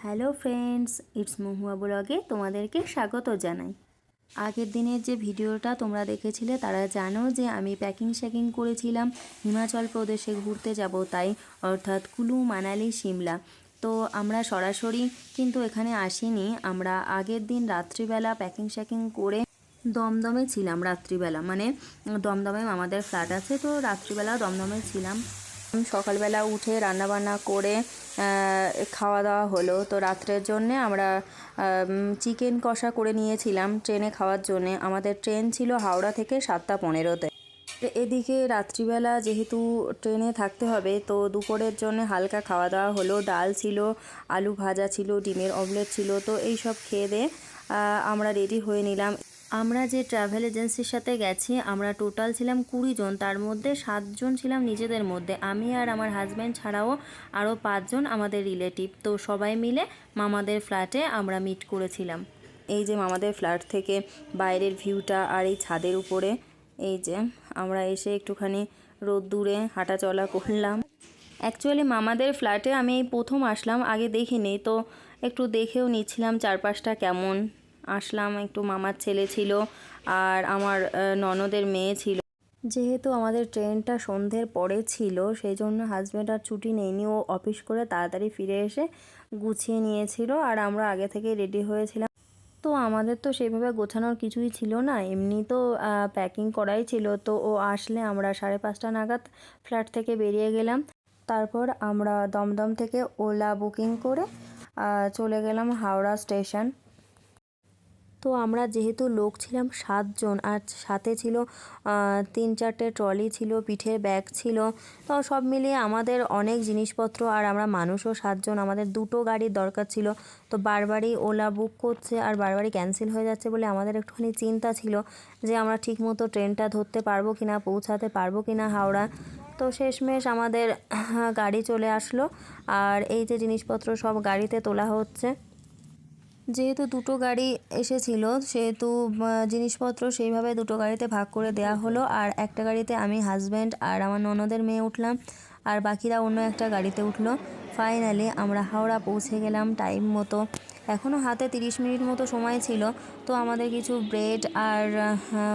Hello friends, it's মহুয়া ব্লগে তোমাদেরকে স্বাগত জানাই। আগের দিনের যে ভিডিওটা তোমরা দেখেছিলে তারা জানো যে আমি প্যাকিং করেছিলাম হিমাচল প্রদেশে ঘুরতে যাব, তাই অর্থাৎ কুলু মানালি সিমলা। তো আমরা সরাসরি কিন্তু এখানে আসিনি, আমরা আগের দিন রাত্রিবেলা প্যাকিং করে দমদমে ছিলাম। রাত্রিবেলা মানে দমদমে আমাদের ফ্ল্যাট আছে, তো রাত্রিবেলা দমদমে ছিলাম। সকালবেলা উঠে রান্নাবান্না করে খাওয়া দাওয়া হলো। তো রাত্রের জন্যে আমরা চিকেন কষা করে নিয়েছিলাম ট্রেনে খাওয়ার জন্যে। আমাদের ট্রেন ছিল হাওড়া থেকে 7:15-তে। এদিকে রাত্রিবেলা যেহেতু ট্রেনে থাকতে হবে, তো দুপুরের জন্য হালকা খাওয়া দাওয়া হলো। ডাল ছিল, আলু ভাজা ছিল, ডিমের অমলেট ছিল। তো এই সব খেয়ে দিয়ে আমরা রেডি হয়ে নিলাম। আমরা যে ট্রাভেল এজেন্সির সাথে গেছি, আমরা টোটাল ছিলাম 20 জন। তার মধ্যে 7 জন ছিলাম নিজেদের মধ্যে, আমি আর আমার হাজব্যান্ড ছাড়াও আরও 5 জন আমাদের রিলেটিভ। তো সবাই মিলে মামাদের ফ্ল্যাটে আমরা মিট করেছিলাম। এই যে মামাদের ফ্ল্যাট থেকে বাইরের ভিউটা, আর এই ছাদের উপরে এই যে আমরা এসে একটুখানি রোদ্দুরে হাঁটা চলা করলাম। অ্যাকচুয়ালি মামাদের ফ্ল্যাটে আমি এই প্রথম আসলাম, আগে দেখিনি, তো একটু দেখেও নিচ্ছিলাম চারপাশটা কেমন। আসলাম, একটু মামার ছেলে ছিল আর আমার ননদের মেয়ে ছিল। যেহেতু আমাদের ট্রেনটা সন্ধ্যের পরে ছিল, সেই জন্য হাজব্যান্ড আর ছুটি নেয়নি, ও অফিস করে তাড়াতাড়ি ফিরে এসে গুছিয়ে নিয়েছিল, আর আমরা আগে থেকে রেডি হয়েছিলাম। তো আমাদের তো সেইভাবে গোছানোর কিছুই ছিল না, এমনি তো প্যাকিং করাই ছিল। তো ও আসলে আমরা 5:30 নাগাদ ফ্ল্যাট থেকে বেরিয়ে গেলাম। তারপর আমরা দমদম থেকে ওলা বুকিং করে চলে গেলাম হাওড়া স্টেশন। তো আমরা যেহেতু লোক ছিলাম 7 জন, আর সাথে ছিল 3-4টে ট্রলি ছিল, পিঠের ব্যাগ ছিল, তো সব মিলিয়ে আমাদের অনেক জিনিসপত্র, আর আমরা মানুষও 7 জন। আমাদের 2টো গাড়ির দরকার ছিল, তো বারবারই ওলা বুক করছে আর বারবারই ক্যান্সেল হয়ে যাচ্ছে বলে আমাদের একটুখানি চিন্তা ছিল যে আমরা ঠিকমতো ট্রেনটা ধরতে পারবো কিনা, পৌঁছাতে পারবো কিনা হাওড়া। তো শেষমেশ আমাদের গাড়ি চলে আসলো, আর এই যে জিনিসপত্র সব গাড়িতে তোলা হচ্ছে। যেহেতু 2টো গাড়ি এসেছিল, সেহেতু জিনিসপত্র সেইভাবে 2টো গাড়িতে ভাগ করে দেয়া হলো, আর একটা গাড়িতে আমি, হাজব্যান্ড আর আমার ননদের মেয়ে উঠলাম, আর বাকিরা অন্য একটা গাড়িতে উঠলো। ফাইনালি আমরা হাওড়া পৌঁছে গেলাম টাইম মতো। এখনও হাতে 30 মিনিট মতো সময় ছিল। তো আমাদের কিছু ব্রেড আর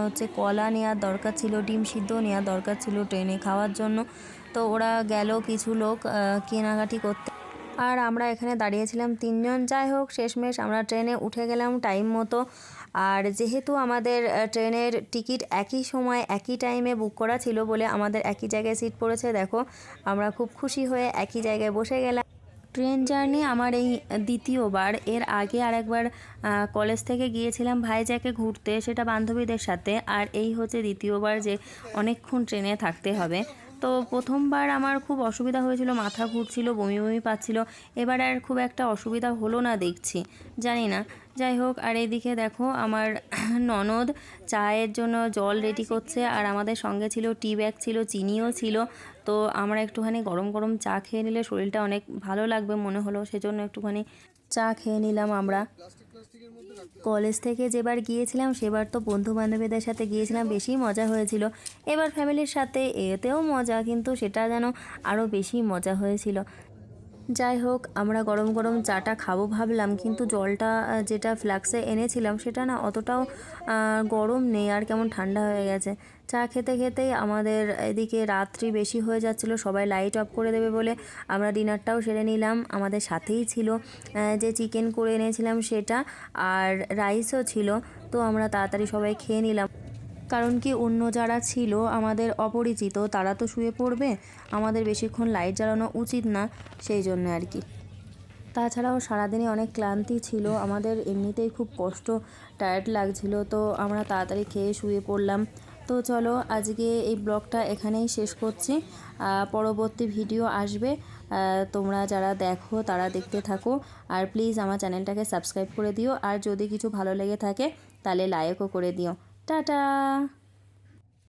হচ্ছে কলা নেওয়ার দরকার ছিল, ডিম সিদ্ধ নেওয়ার দরকার ছিল ট্রেনে খাওয়ার জন্য। তো ওরা গেল কিছু লোক কেনাকাটি করতে, আর আমরা এখানে দাঁড়িয়েছিলাম 3 জন। যাই হোক, শেষমেশ আমরা ট্রেনে উঠে গেলাম টাইম মতো। আর যেহেতু আমাদের ট্রেনের টিকিট একই সময় একই টাইমে বুক করা ছিল বলে আমাদের একই জায়গায় সিট পড়েছে। দেখো, আমরা খুব খুশি হয়ে একই জায়গায় বসে গেলাম। ট্রেন জার্নি আমার এই দ্বিতীয়বার। এর আগে আরেকবার কলেজ থেকে গিয়েছিলাম ভাইজ্যাকে ঘুরতে, সেটা বান্ধবীদের সাথে। আর এই হচ্ছে দ্বিতীয়বার যে অনেকক্ষণ ট্রেনে থাকতে হবে। তো প্রথমবার আমার খুব অসুবিধা হয়েছিল, মাথা ঘুরছিল, বমি বমি পাচ্ছিল। এবার আর খুব একটা অসুবিধা হলো না দেখছি, জানি না। যাই হোক, আর এদিকে দেখো আমার ননদ চায়ের জন্য জল রেডি করছে, আর আমাদের সঙ্গে ছিল টি ব্যাগ ছিল, চিনিও ছিল। তো আমরা একটুখানি গরম গরম চা খেয়ে নিলে শরীরটা অনেক ভালো লাগবে মনে হলো, সেজন্য একটুখানি চা খেয়ে নিলাম আমরা। কলেজ থেকে যেবার গিয়েছিলাম সেবার তো বন্ধু বান্ধবীদের সাথে গিয়েছিলাম, বেশি মজা হয়েছিল। এবার ফ্যামিলির সাথে এতেও মজা, কিন্তু সেটা যেন আরও বেশি মজা হয়েছিল। যাই হোক, আমরা গরম গরম চাটা খাবো ভাবলাম, কিন্তু জলটা যেটা ফ্লাক্সে এনেছিলাম সেটা না অতটাও গরম নেই, আর কেমন ঠান্ডা হয়ে গেছে। চা খেতে খেতেই আমাদের এদিকে রাত্রি বেশি হয়ে যাচ্ছিলো, সবাই লাইট অফ করে দেবে বলে আমরা ডিনারটাও সেরে নিলাম। আমাদের সাথেই ছিল যে চিকেন করে এনেছিলাম সেটা, আর রাইসও ছিল। তো আমরা তাড়াতাড়ি সবাই খেয়ে নিলাম, কারণ কি অন্য যারা ছিল আমাদের অপরিচিত, তারা তো শুয়ে পড়বে, আমাদের বেশিক্ষণ লাইট জ্বালানো উচিত না, সেই জন্য আর কি। তাছাড়াও সারাদিনে অনেক ক্লান্তি ছিল আমাদের, এমনিতেই খুব কষ্ট, টায়ার্ড লাগছিল। তো আমরা তাড়াতাড়ি খেয়ে শুয়ে পড়লাম। তো চলো, আজকে এই ব্লগটা এখানেই শেষ করছি। পরবর্তী ভিডিও আসবে, তোমরা যারা দেখো তারা দেখতে থাকো। আর প্লিজ আমার চ্যানেলটাকে সাবস্ক্রাইব করে দিও, আর যদি কিছু ভালো লেগে থাকে তাহলে লাইকও করে দিও। টাটা।